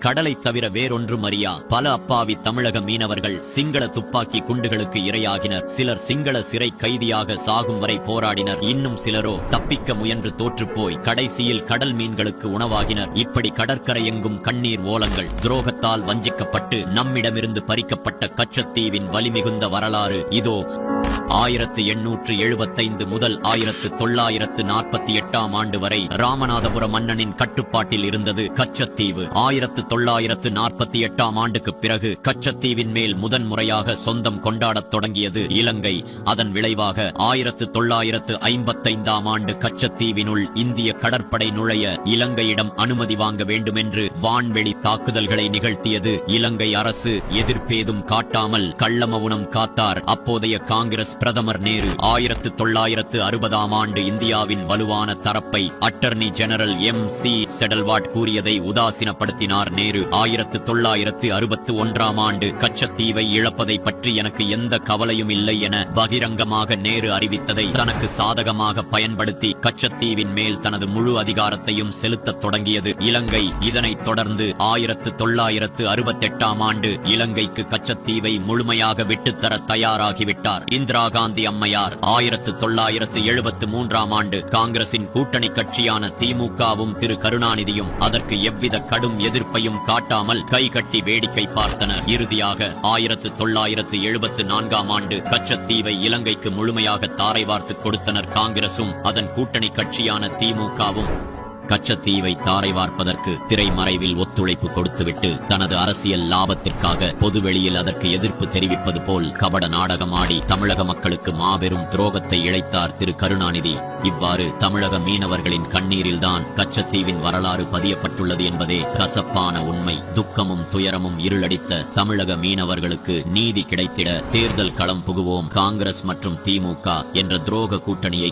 கடலை தவிர வேறொன்றும் அறியா பல அப்பாவி தமிழக மீனவர்கள் சிங்கள துப்பாக்கி குண்டுகளுக்கு இரையாகினர். சிலர் சிங்கள சிறை கைதியாக சாகும் வரை போராடினர். இன்னும் சிலரோ தப்பிக்க முயன்று தோற்றுப்போய் கடைசியில் கடல் மீன்களுக்கு உணவாகினர். இப்படி கடற்கரை எங்கும் கண்ணீர் ஓலங்கள். துரோகத்தால் வஞ்சிக்கப்பட்டு நம்மிடமிருந்து பறிக்கப்பட்ட கச்சத்தீவின் வலிமிகுந்த வரலாறு இதோ. 1875 முதல் 1948 ஆண்டு வரை ராமநாதபுர மன்னனின் கட்டுப்பாட்டில் இருந்தது கச்சத்தீவு. 1948 ஆண்டுக்கு பிறகு கச்சத்தீவின் மேல் முதன்முறையாக சொந்தம் கொண்டாடத் தொடங்கியது இலங்கை. அதன் விளைவாக 1955 ஆண்டு கச்சத்தீவினுள் இந்திய கடற்படை நுழைய இலங்கையிடம் அனுமதி வாங்க வேண்டுமென்று வான்வெளி தாக்குதல்களை நிகழ்த்தியது இலங்கை அரசு. எதிர்ப்பேதும் காட்டாமல் கள்ளமவுனம் காத்தார் அப்போதைய காங்கிரஸ் பிரதமர் நேரு. 1960 ஆண்டு இந்தியாவின் வலுவான தரப்பை அட்டர்னி ஜெனரல் MC செடல்வாட் கூறியதை உதாசீனப்படுத்தினார் நேரு. 1961 ஆண்டு கச்சத்தீவை இழப்பதை பற்றி எனக்கு எந்த கவலையும் இல்லை என பகிரங்கமாக நேரு அறிவித்ததை தனக்கு சாதகமாக பயன்படுத்தி கச்சத்தீவின் மேல் தனது முழு அதிகாரத்தையும் செலுத்தத் தொடங்கியது இலங்கை. இதனைத் தொடர்ந்து 1968 ஆண்டு இலங்கைக்கு கச்சத்தீவை முழுமையாக விட்டுத்தர தயாராகிவிட்டார் இந்திரா காந்தி அம்மையார். 1973 ஆண்டு காங்கிரசின் கூட்டணி கட்சியான திமுகவும் திரு கருணாநிதியும் அதற்கு எவ்வித கடும் எதிர்ப்பையும் காட்டாமல் கைகட்டி வேடிக்கை பார்த்தனர். இறுதியாக 1974 ஆண்டு கச்சத்தீவை இலங்கைக்கு முழுமையாக தாரை வார்த்து கொடுத்தனர் காங்கிரசும் அதன் கூட்டணி கட்சியான திமுகவும். கச்சத்தீவை தாரை வார்ப்பதற்கு திரைமறைவில் ஒத்துழைப்பு கொடுத்துவிட்டு தனது அரசியல் லாபத்திற்காக பொதுவெளியில் அதற்கு எதிர்ப்பு தெரிவிப்பது போல் கபட நாடகமாடி தமிழக மக்களுக்கு மாபெரும் துரோகத்தை இழைத்தார் திரு கருணாநிதி. இவ்வாறு தமிழக மீனவர்களின் கண்ணீரில்தான் கச்சத்தீவின் வரலாறு பதியப்பட்டுள்ளது என்பதே கசப்பான உண்மை. துக்கமும் துயரமும் இருளடித்த தமிழக மீனவர்களுக்கு நீதி கிடைத்திட தேர்தல் களம் புகுவோம், காங்கிரஸ் மற்றும் திமுக என்ற துரோக கூட்டணியை